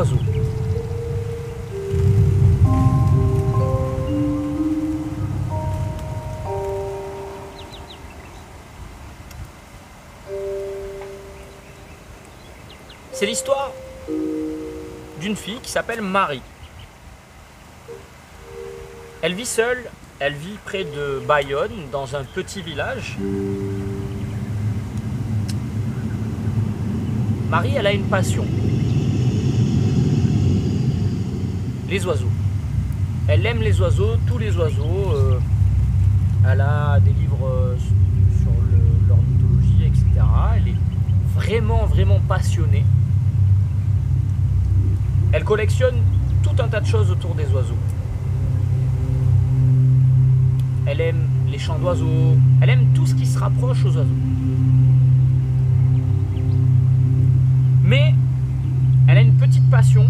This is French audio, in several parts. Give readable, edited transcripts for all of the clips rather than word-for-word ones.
oiseaux. C'est l'histoire d'une fille qui s'appelle Marie. Elle vit seule, elle vit près de Bayonne, dans un petit village. Marie, elle a une passion. Les oiseaux. Elle aime les oiseaux, tous les oiseaux. Elle a des livres sur leur mythologie, etc. Elle est vraiment, vraiment passionnée. Elle collectionne tout un tas de choses autour des oiseaux. Elle aime les chants d'oiseaux, elle aime tout ce qui se rapproche aux oiseaux. Mais elle a une petite passion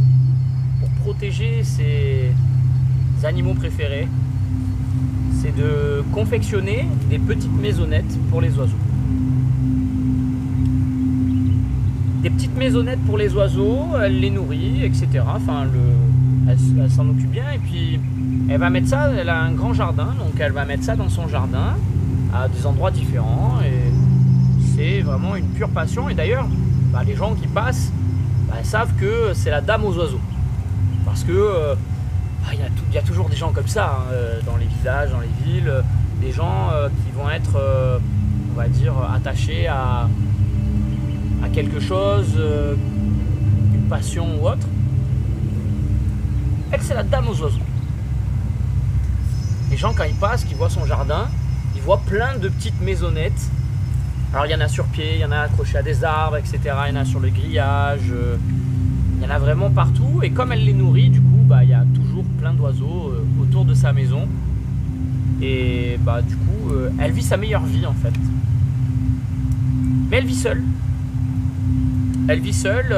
pour protéger ses animaux préférés. C'est de confectionner des petites maisonnettes pour les oiseaux. Des petites maisonnettes pour les oiseaux, elle les nourrit, etc. Enfin, elle s'en occupe bien et puis elle va mettre ça, elle a un grand jardin, donc elle va mettre ça dans son jardin à des endroits différents et c'est vraiment une pure passion. Et d'ailleurs, les gens qui passent savent que c'est la dame aux oiseaux. Parce que il y a toujours des gens comme ça dans les villages, dans les villes, des gens qui vont être, on va dire, attachés à quelque chose, une passion ou autre. Elle, c'est la dame aux oiseaux. Les gens, quand ils passent, qu'ils voient son jardin, ils voient plein de petites maisonnettes. Alors, il y en a sur pied, il y en a accrochées à des arbres, etc. Il y en a sur le grillage. Il y en a vraiment partout. Et comme elle les nourrit, du coup, il y a toujours plein d'oiseaux autour de sa maison. Et du coup, elle vit sa meilleure vie, en fait. Mais elle vit seule. Elle vit seule,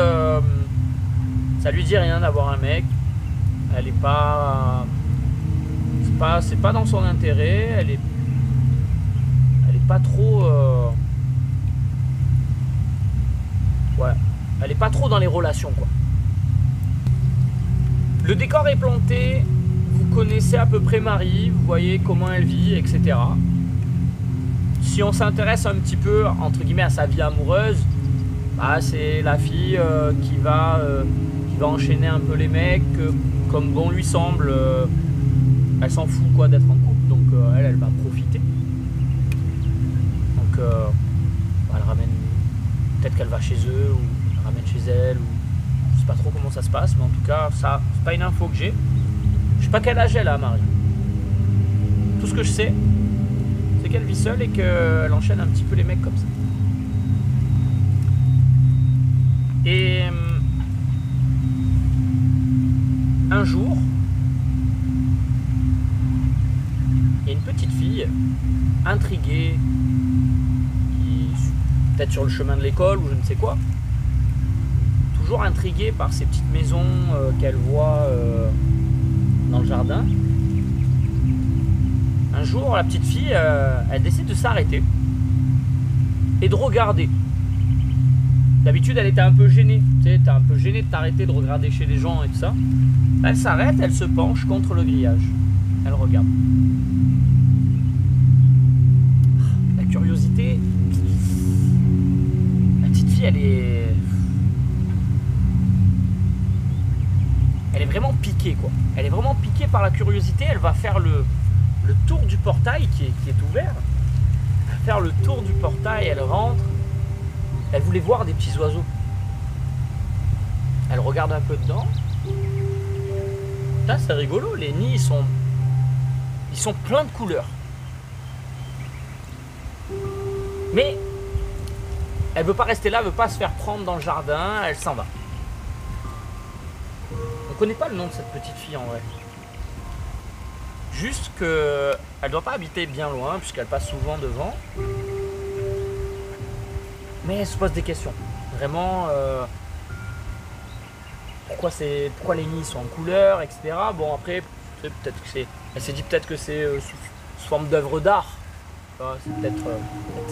ça lui dit rien d'avoir un mec. Elle est pas, c'est pas dans son intérêt. Elle est pas trop, elle est pas trop dans les relations, quoi. Le décor est planté. Vous connaissez à peu près Marie. Vous voyez comment elle vit, etc. Si on s'intéresse un petit peu entre guillemets à sa vie amoureuse. C'est la fille qui va enchaîner un peu les mecs comme bon lui semble. Elle s'en fout quoi d'être en couple, donc elle va profiter. Donc elle ramène, peut-être qu'elle va chez eux ou elle ramène chez elle, ou je sais pas trop comment ça se passe, mais en tout cas ça c'est pas une info que j'ai. Je sais pas quel âge elle a, Marie. Tout ce que je sais, c'est qu'elle vit seule et qu'elle enchaîne un petit peu les mecs comme ça. Et un jour, il y a une petite fille intriguée, peut-être sur le chemin de l'école ou je ne sais quoi, toujours intriguée par ces petites maisons qu'elle voit dans le jardin. Un jour, la petite fille, elle décide de s'arrêter et de regarder. D'habitude, elle était un peu gênée. Tu sais, t'es un peu gêné de t'arrêter, de regarder chez les gens et tout ça. Elle s'arrête, elle se penche contre le grillage. Elle regarde. La curiosité. La petite fille, elle est vraiment piquée, quoi. Elle est vraiment piquée par la curiosité. Elle va faire le tour du portail qui est ouvert. Elle va faire le tour du portail, elle rentre. Elle voulait voir des petits oiseaux. Elle regarde un peu dedans. Là, c'est rigolo, les nids ils sont pleins de couleurs. Mais elle veut pas rester là, elle veut pas se faire prendre dans le jardin, elle s'en va. On connaît pas le nom de cette petite fille en vrai. Juste que elle doit pas habiter bien loin puisqu'elle passe souvent devant. Mais elle se pose des questions. Vraiment, pourquoi les nids sont en couleur, etc. Bon, après, peut-être que c'est. Elle s'est dit peut-être que c'est sous forme d'œuvre d'art. C'est peut-être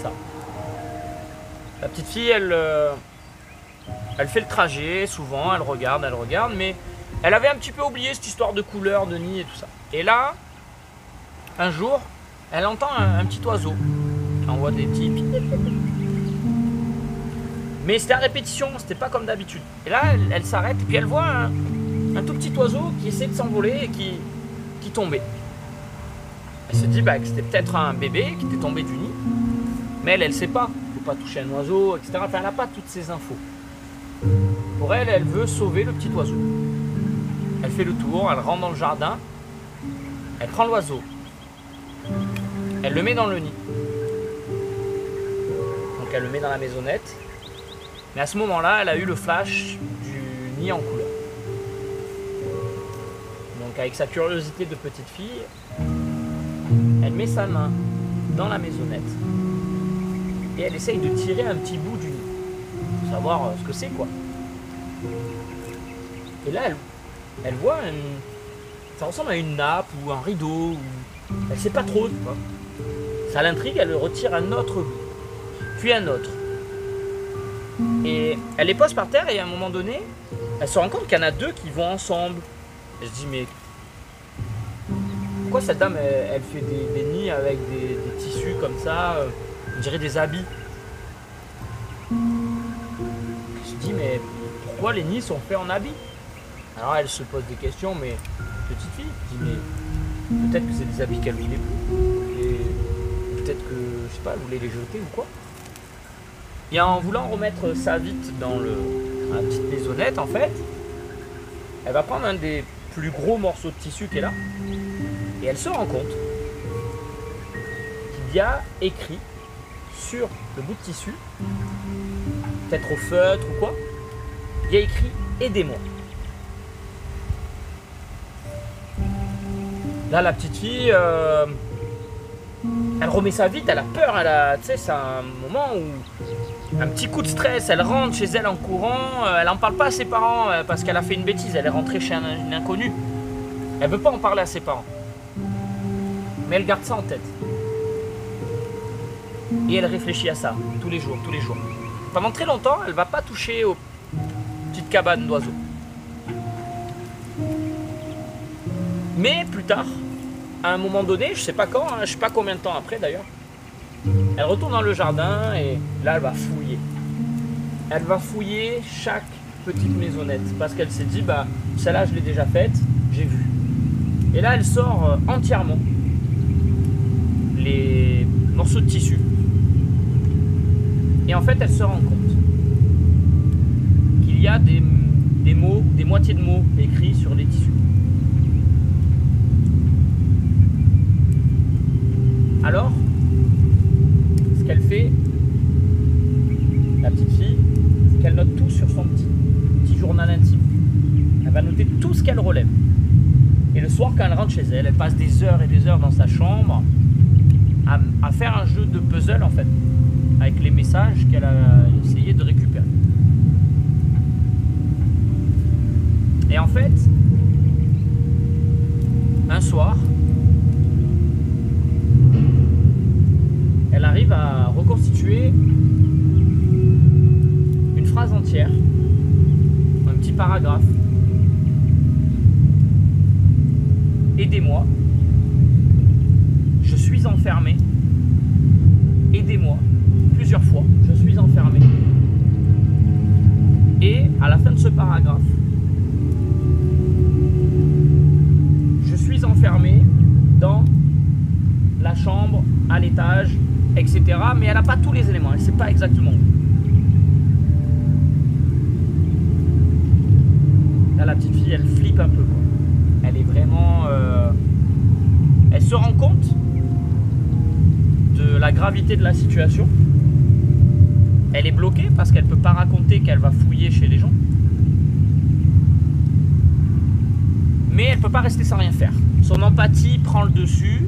ça. La petite fille, elle Elle fait le trajet, souvent, elle regarde, mais elle avait un petit peu oublié cette histoire de couleur, de nid et tout ça. Et là, un jour, elle entend un petit oiseau qui envoie des petits... Mais c'était à répétition, c'était pas comme d'habitude. Et là, elle s'arrête et puis elle voit un tout petit oiseau qui essaie de s'envoler et qui tombait. Elle se dit que c'était peut-être un bébé qui était tombé du nid. Mais elle sait pas. Il ne faut pas toucher un oiseau, etc. Enfin, elle n'a pas toutes ces infos. Pour elle, elle veut sauver le petit oiseau. Elle fait le tour, elle rentre dans le jardin. Elle prend l'oiseau. Elle le met dans le nid. Donc elle le met dans la maisonnette. Mais à ce moment-là, elle a eu le flash du nid en couleur. Donc avec sa curiosité de petite fille, elle met sa main dans la maisonnette et elle essaye de tirer un petit bout du nid pour savoir ce que c'est quoi. Et là, elle voit ça ressemble à une nappe ou un rideau. Elle sait pas trop. Quoi. Ça l'intrigue, elle retire un autre bout, puis un autre. Et elle les pose par terre et à un moment donné, elle se rend compte qu'il y en a deux qui vont ensemble. Elle se dit mais pourquoi cette dame elle fait des nids avec des tissus comme ça, on dirait des habits. Elle se dit mais pourquoi les nids sont faits en habits? Alors elle se pose des questions, mais petite fille, elle se dit mais peut-être que c'est des habits qu'elle voulait plus. Et peut-être que, je sais pas, elle voulait les jeter ou quoi. Et en voulant remettre sa vite dans la petite maisonnette, en fait, elle va prendre un des plus gros morceaux de tissu qu'elle a et elle se rend compte qu'il y a écrit sur le bout de tissu, peut-être au feutre ou quoi, il y a écrit « Aidez-moi ». Là, la petite fille, elle remet ça vite, elle a peur, tu sais, c'est un moment où un petit coup de stress, elle rentre chez elle en courant, elle n'en parle pas à ses parents parce qu'elle a fait une bêtise, elle est rentrée chez un inconnu. Elle ne veut pas en parler à ses parents. Mais elle garde ça en tête. Et elle réfléchit à ça, tous les jours. Pendant très longtemps, elle ne va pas toucher aux petites cabanes d'oiseaux. Mais plus tard, à un moment donné, je sais pas quand, je sais pas combien de temps après d'ailleurs, elle retourne dans le jardin et là elle va fouiller. Elle va fouiller chaque petite maisonnette parce qu'elle s'est dit celle-là je l'ai déjà faite, j'ai vu. Et là elle sort entièrement les morceaux de tissu. Et en fait elle se rend compte qu'il y a des mots, des moitiés de mots écrits sur les tissus. Alors, ce qu'elle fait, la petite fille, c'est qu'elle note tout sur son petit journal intime. Elle va noter tout ce qu'elle relève. Et le soir, quand elle rentre chez elle, elle passe des heures et des heures dans sa chambre à faire un jeu de puzzle, en fait, avec les messages qu'elle a essayé de récupérer. Et en fait, un soir, elle arrive à reconstituer une phrase entière, un petit paragraphe. Aidez-moi, je suis enfermé. Aidez-moi, plusieurs fois, je suis enfermé. Et à la fin de ce paragraphe, je suis enfermé dans la chambre, à l'étage, etc. Mais elle n'a pas tous les éléments, elle ne sait pas exactement où. Là, la petite fille, elle flippe un peu, quoi. Elle est vraiment... elle se rend compte de la gravité de la situation. Elle est bloquée parce qu'elle ne peut pas raconter qu'elle va fouiller chez les gens. Mais elle ne peut pas rester sans rien faire. Son empathie prend le dessus.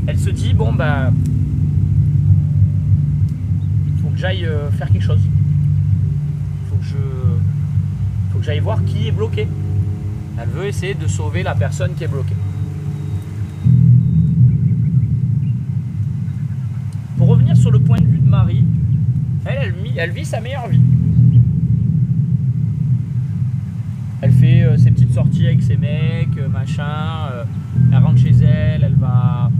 Elle se dit, bon faut que j'aille faire quelque chose. Faut que j'aille voir qui est bloqué. Elle veut essayer de sauver la personne qui est bloquée. Pour revenir sur le point de vue de Marie, elle vit sa meilleure vie. Elle fait ses petites sorties avec ses mecs, machin. Elle rentre chez elle, elle va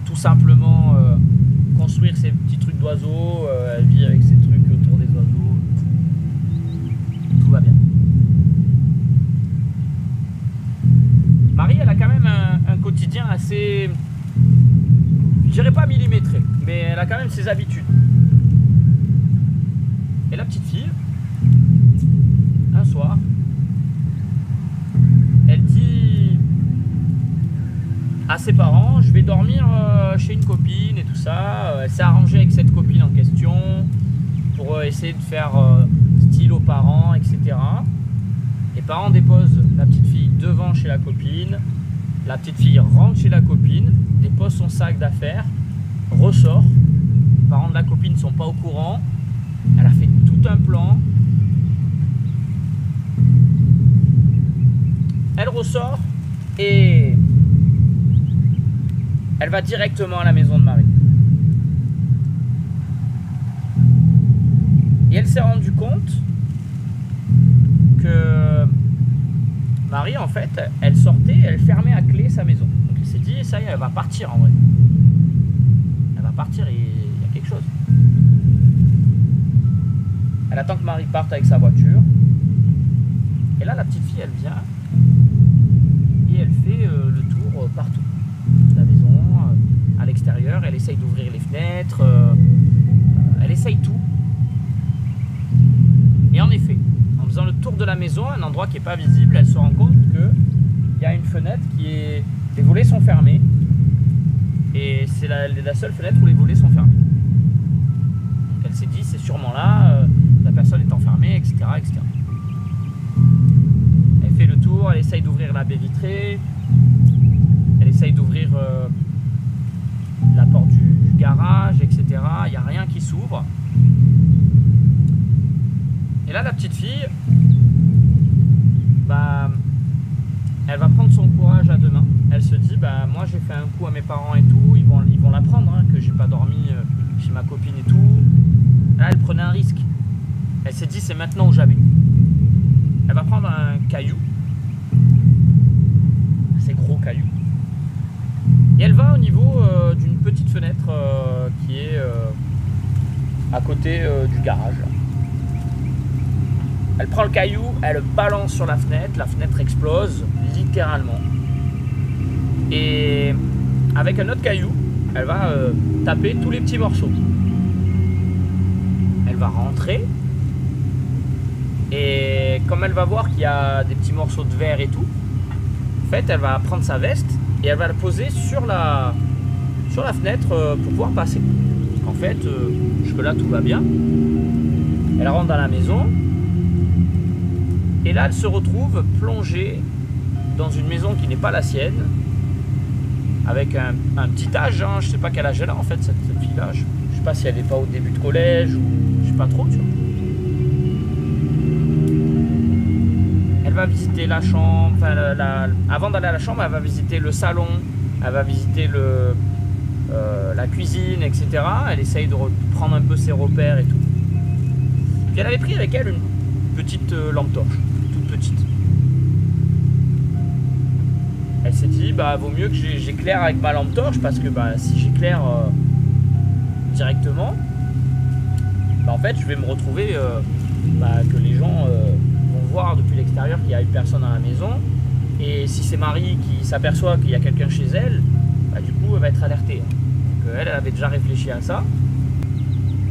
tout simplement construire ses petits trucs d'oiseaux. Elle vit avec ses trucs autour des oiseaux. Tout va bien. Marie, elle a quand même un quotidien assez, je dirais pas millimétré, mais elle a quand même ses habitudes. Et la petite fille, un soir, elle dit à ses parents, je vais dormir chez une copine et tout ça. Elle s'est arrangée avec cette copine en question pour essayer de faire style aux parents, etc. Les parents déposent la petite fille devant chez la copine. La petite fille rentre chez la copine, dépose son sac d'affaires, ressort. Les parents de la copine ne sont pas au courant. Elle a fait tout un plan. Elle ressort et elle va directement à la maison de Marie. Et elle s'est rendue compte que Marie, en fait, elle sortait, elle fermait à clé sa maison. Donc elle s'est dit, ça y est, elle va partir en vrai. Elle va partir et il y a quelque chose. Elle attend que Marie parte avec sa voiture. Et là, la petite fille, elle vient et elle fait le tour partout. La maison, à l'extérieur, elle essaye d'ouvrir les fenêtres, elle essaye tout. Et en effet, en faisant le tour de la maison, un endroit qui n'est pas visible, elle se rend compte qu'il y a une fenêtre les volets sont fermés. Et c'est la seule fenêtre où les volets sont fermés. Donc elle s'est dit, c'est sûrement là, la personne est enfermée, etc., etc. Elle fait le tour, elle essaye d'ouvrir la baie vitrée, elle essaye d'ouvrir la porte du garage, etc. Il n'y a rien qui s'ouvre. Et là, la petite fille, elle va prendre son courage à deux mains. Elle se dit, moi j'ai fait un coup à mes parents et tout, ils vont l'apprendre, hein, que j'ai pas dormi chez ma copine et tout. Là, elle prenait un risque. Elle s'est dit, c'est maintenant ou jamais. Elle va prendre un caillou, assez gros caillou, et elle va au niveau d'une petite fenêtre qui est à côté du garage. Elle prend le caillou, elle le balance sur la fenêtre explose, littéralement. Et avec un autre caillou, elle va taper tous les petits morceaux. Elle va rentrer, et comme elle va voir qu'il y a des petits morceaux de verre et tout, en fait, elle va prendre sa veste et elle va la poser sur la fenêtre pour pouvoir passer. En fait, jusque-là, tout va bien. Elle rentre dans la maison. Et là, elle se retrouve plongée dans une maison qui n'est pas la sienne, avec un petit âge, hein. Je sais pas quel âge elle a en fait, cette fille-là. Je sais pas si elle n'est pas au début de collège ou je sais pas trop, tu vois. Elle va visiter la chambre, enfin, avant d'aller à la chambre, elle va visiter le salon, elle va visiter la cuisine, etc. Elle essaye de prendre un peu ses repères et tout. Puis elle avait pris avec elle une petite lampe torche, toute petite. Elle s'est dit, vaut mieux que j'éclaire avec ma lampe torche, parce que si j'éclaire directement, en fait je vais me retrouver que les gens vont voir depuis l'extérieur qu'il y a une personne dans la maison, et si c'est Marie qui s'aperçoit qu'il y a quelqu'un chez elle, du coup elle va être alertée. Donc elle avait déjà réfléchi à ça.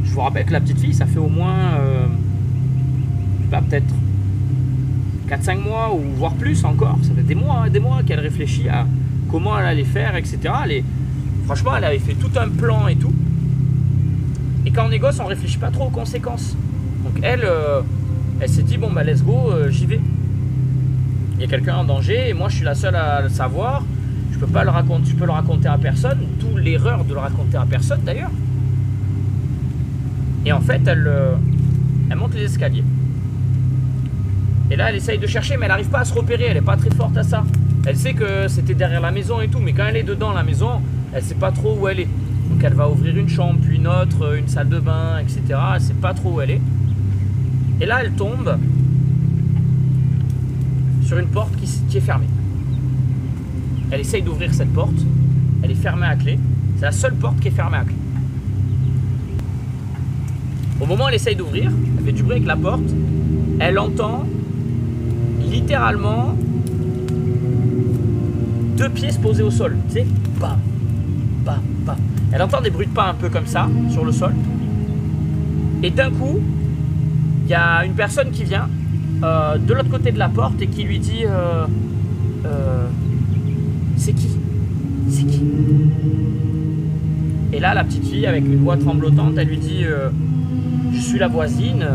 Je vous rappelle que la petite fille, ça fait au moins peut-être 4-5 mois, ou voire plus encore. Ça fait des mois qu'elle réfléchit à comment elle allait faire, etc. Franchement, elle avait fait tout un plan et tout. Et quand on est gosse, on réfléchit pas trop aux conséquences. Donc elle s'est dit, bon let's go, j'y vais. Il y a quelqu'un en danger et moi je suis la seule à le savoir. Je peux pas le raconter, je peux le raconter à personne. D'où l'erreur de le raconter à personne d'ailleurs. Et en fait, elle monte les escaliers. Et là, elle essaye de chercher, mais elle n'arrive pas à se repérer. Elle n'est pas très forte à ça. Elle sait que c'était derrière la maison et tout, mais quand elle est dedans la maison, elle ne sait pas trop où elle est. Donc Donc elle va ouvrir une chambre, puis une autre, une salle de bain, etc. Elle sait pas trop où elle est. Et là, elle tombe sur une porte qui est fermée. Elle essaye d'ouvrir cette porte. Elle est fermée à clé. C'est la seule porte qui est fermée à clé. Au moment où elle essaye d'ouvrir, elle fait du bruit avec la porte. Elle entend littéralement 2 pieds se poser au sol. Tu sais, bam, bam, bam. Elle entend des bruits de pas un peu comme ça sur le sol. Et d'un coup, il y a une personne qui vient de l'autre côté de la porte et qui lui dit c'est qui? C'est qui? Et là, la petite fille, avec une voix tremblotante, elle lui dit je suis la voisine,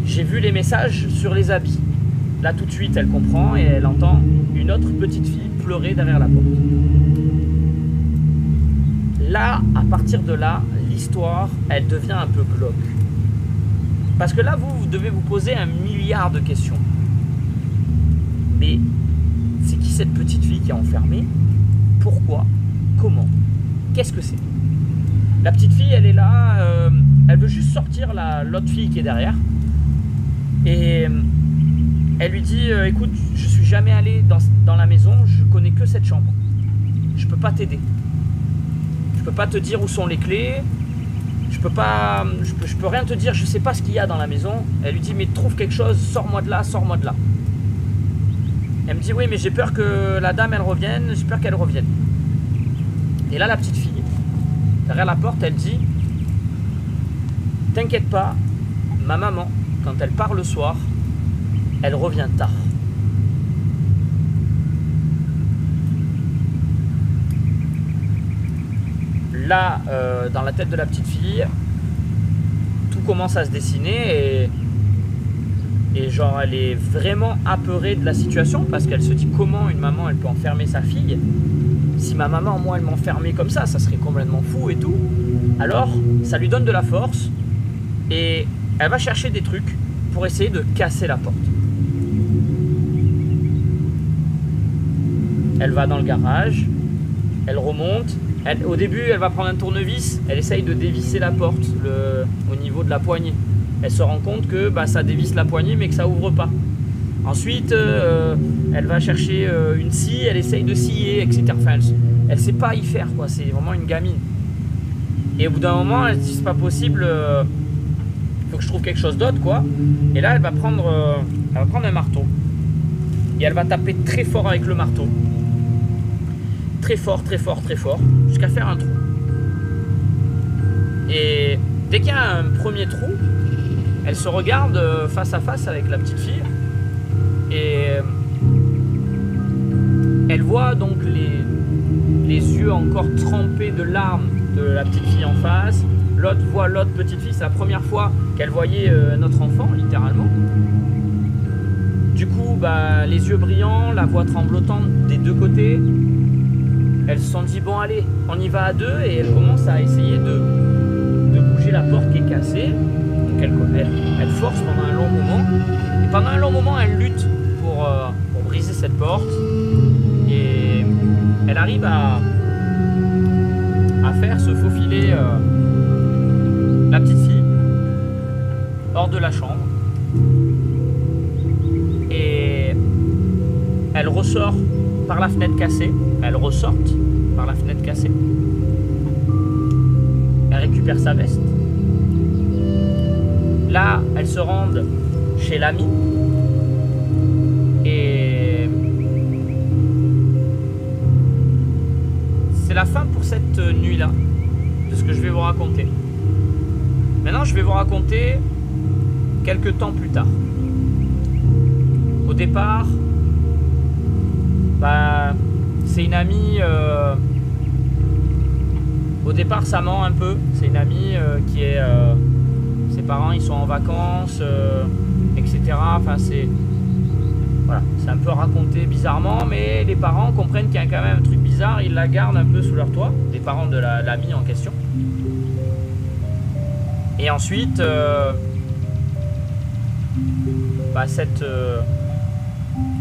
j'ai vu les messages sur les habits. Là, tout de suite, elle comprend et elle entend une autre petite fille pleurer derrière la porte. Là, à partir de là, l'histoire, elle devient un peu glauque. Parce que là, vous devez vous poser 1 milliard de questions. Mais c'est qui cette petite fille qui est enfermée? Pourquoi? Comment? Qu'est-ce que c'est? La petite fille, elle est là, elle veut juste sortir l'autre fille qui est derrière. Et elle lui dit écoute, je suis jamais allé dans la maison, je connais que cette chambre. Je peux pas t'aider. Je peux pas te dire où sont les clés. Je peux rien te dire, je sais pas ce qu'il y a dans la maison. Elle lui dit mais trouve quelque chose, sors-moi de là, sors-moi de là. Elle me dit oui mais j'ai peur que la dame elle revienne, j'ai peur qu'elle revienne. Et là la petite fille, derrière la porte, elle dit t'inquiète pas, ma maman, quand elle part le soir, elle revient tard. Là, dans la tête de la petite fille, tout commence à se dessiner et genre elle est vraiment apeurée de la situation parce qu'elle se dit comment une maman elle peut enfermer sa fille. Si ma maman, moi, elle m'enfermait comme ça serait complètement fou et tout. Alors, ça lui donne de la force et elle va chercher des trucs pour essayer de casser la porte. Elle va dans le garage, elle remonte. Au début, elle va prendre un tournevis, elle essaye de dévisser la porte au niveau de la poignée. Elle se rend compte que ça dévisse la poignée mais que ça ouvre pas. Ensuite, elle va chercher une scie, elle essaye de scier, etc. Enfin, elle sait pas y faire, quoi. C'est vraiment une gamine. Et au bout d'un moment, elle se dit c'est pas possible, faut que je trouve quelque chose d'autre, quoi. Et là, elle va prendre un marteau et elle va taper très fort avec le marteau. Très fort, très fort, très fort, jusqu'à faire un trou. Et dès qu'il y a un premier trou, elle se regarde face à face avec la petite fille et elle voit donc les yeux encore trempés de larmes de la petite fille en face. L'autre voit l'autre petite fille, c'est la première fois qu'elle voyait notre enfant, littéralement. Du coup, les yeux brillants, la voix tremblotante des deux côtés. Elles se sont dit bon allez, on y va à deux et elles commencent à essayer de bouger la porte qui est cassée. Donc elle force pendant un long moment. Et pendant un long moment, elle lutte pour briser cette porte. Et elle arrive à faire se faufiler la petite fille hors de la chambre. Et elle ressort par la fenêtre cassée. Elle ressorte par la fenêtre cassée. Elle récupère sa veste. Là, elles se rendent chez l'ami. Et c'est la fin pour cette nuit-là de ce que je vais vous raconter. Maintenant, je vais vous raconter quelques temps plus tard. Au départ, c'est une amie. Au départ, ça ment un peu. C'est une amie qui est. Ses parents, ils sont en vacances, etc. Enfin, voilà, c'est un peu raconté bizarrement, mais les parents comprennent qu'il y a quand même un truc bizarre. Ils la gardent un peu sous leur toit, les parents de l'amie en question. Et ensuite,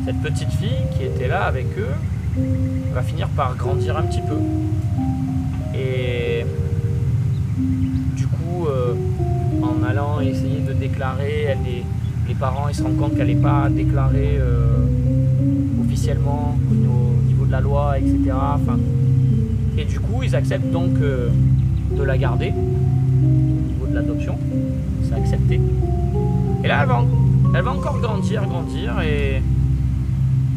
cette petite fille qui était là avec eux va finir par grandir un petit peu. Et du coup, en allant essayer de déclarer, les parents ils se rendent compte qu'elle n'est pas déclarée officiellement au niveau de la loi, etc. Enfin, et du coup, ils acceptent donc de la garder au niveau de l'adoption. C'est accepté. Et là, elle va encore grandir, et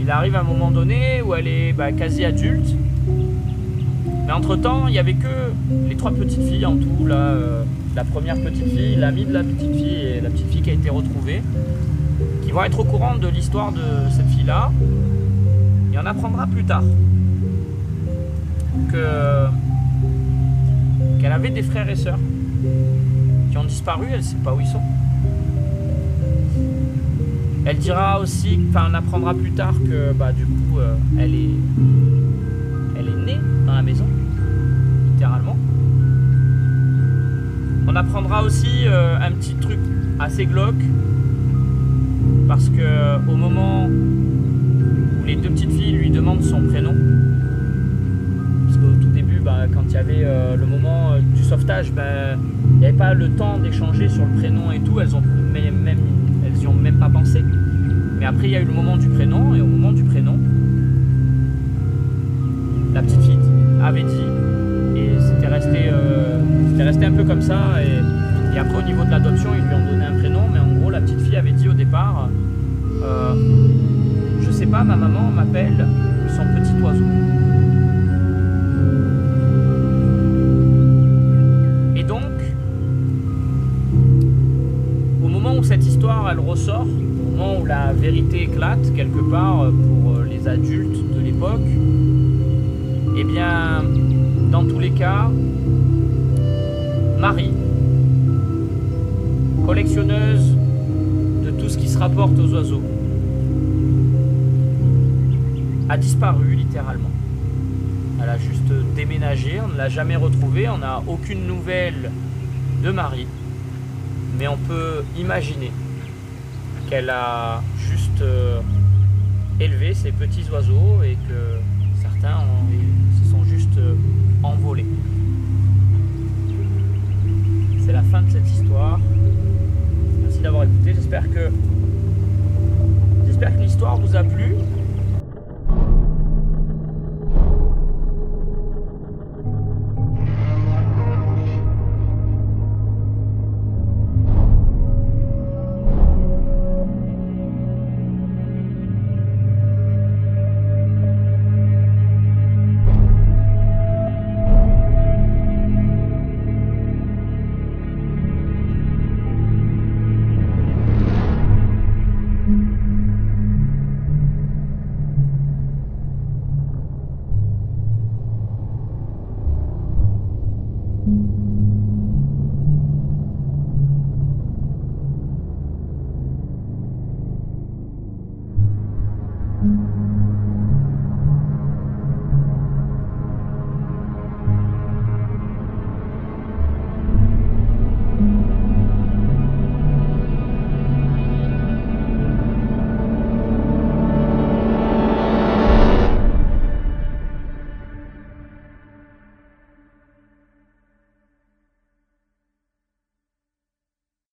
il arrive un moment donné où elle est quasi adulte. Mais entre-temps, il n'y avait que les 3 petites filles en tout. Là, la première petite fille, l'amie de la petite fille et la petite fille qui a été retrouvée, qui vont être au courant de l'histoire de cette fille-là. Et on apprendra plus tard qu'elle avait des frères et sœurs qui ont disparu, elle ne sait pas où ils sont. Elle dira aussi, on apprendra plus tard que du coup elle est née dans la maison, littéralement. On apprendra aussi un petit truc assez glauque, parce que au moment où les 2 petites filles lui demandent son prénom, parce qu'au tout début, quand il y avait le moment du sauvetage, il n'y avait pas le temps d'échanger sur le prénom et tout, elles y ont même pas pensé. Mais après, il y a eu le moment du prénom, et au moment du prénom, la petite fille avait dit, et c'était resté un peu comme ça, et après au niveau de l'adoption, ils lui ont donné un prénom, mais en gros, la petite fille avait dit au départ, je sais pas, ma maman m'appelle son petit oiseau. Et donc, au moment où cette histoire elle ressort, au moment où la vérité éclate quelque part pour les adultes de l'époque, eh bien, dans tous les cas, Marie, collectionneuse de tout ce qui se rapporte aux oiseaux, a disparu littéralement. Elle a juste déménagé, on ne l'a jamais retrouvée, on n'a aucune nouvelle de Marie, mais on peut imaginer qu'elle a juste élevé ces petits oiseaux et que certains se sont juste envolés. C'est la fin de cette histoire. Merci d'avoir écouté, j'espère que l'histoire vous a plu.